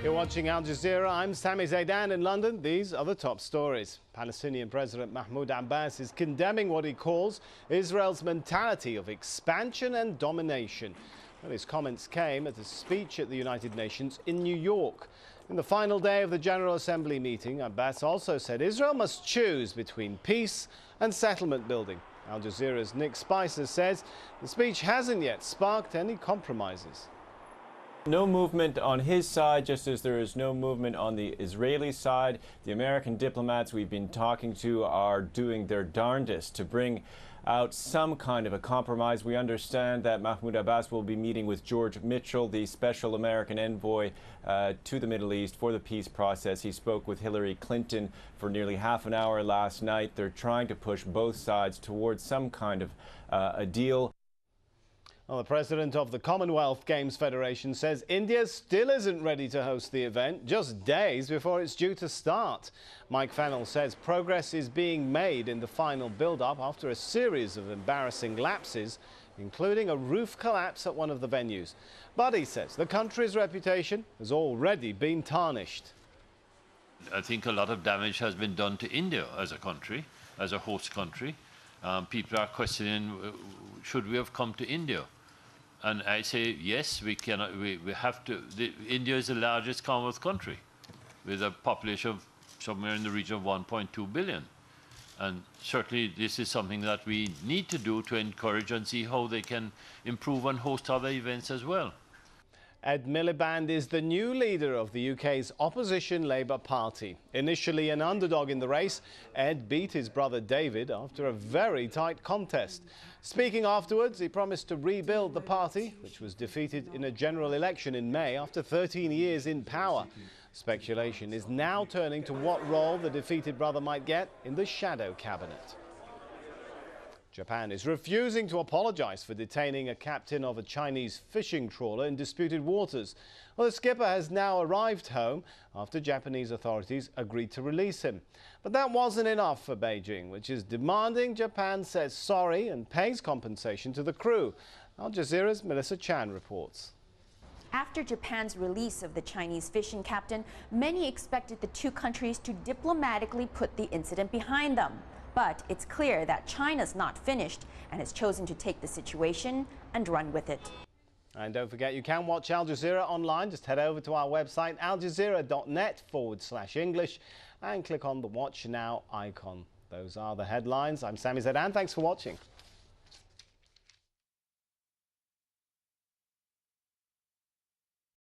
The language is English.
You're watching Al Jazeera. I'm Sami Zaidan in London. These are the top stories. Palestinian President Mahmoud Abbas is condemning what he calls Israel's mentality of expansion and domination. Well, his comments came at a speech at the United Nations in New York. In the final day of the General Assembly meeting, Abbas also said Israel must choose between peace and settlement building. Al Jazeera's Nick Spicer says the speech hasn't yet sparked any compromises. No movement on his side, just as there is no movement on the Israeli side. The American diplomats we've been talking to are doing their darndest to bring out some kind of a compromise. We understand that Mahmoud Abbas will be meeting with George Mitchell, the special American envoy to the Middle East for the peace process. He spoke with Hillary Clinton for nearly half an hour last night. They're trying to push both sides towards some kind of a deal. Well, the president of the Commonwealth Games Federation says India still isn't ready to host the event, just days before it's due to start. Mike Fennell says progress is being made in the final build-up after a series of embarrassing lapses, including a roof collapse at one of the venues. But he says the country's reputation has already been tarnished. I think a lot of damage has been done to India as a country, as a host country. People are questioning, should we have come to India? And I say, yes, we cannot. We have to. India is the largest Commonwealth country, with a population of somewhere in the region of 1.2 billion. And certainly this is something that we need to do to encourage and see how they can improve and host other events as well. Ed Miliband is the new leader of the UK's opposition Labour Party. Initially an underdog in the race, Ed beat his brother David after a very tight contest. Speaking afterwards, he promised to rebuild the party, which was defeated in a general election in May after 13 years in power. Speculation is now turning to what role the defeated brother might get in the shadow cabinet. Japan is refusing to apologize for detaining a captain of a Chinese fishing trawler in disputed waters. Well, the skipper has now arrived home after Japanese authorities agreed to release him. But that wasn't enough for Beijing, which is demanding Japan says sorry and pays compensation to the crew. Al Jazeera's Melissa Chan reports. After Japan's release of the Chinese fishing captain, many expected the two countries to diplomatically put the incident behind them. But it's clear that China's not finished and has chosen to take the situation and run with it. And don't forget, you can watch Al Jazeera online. Just head over to our website, aljazeera.net/English, and click on the Watch Now icon. Those are the headlines. I'm Sami Zaidan. Thanks for watching.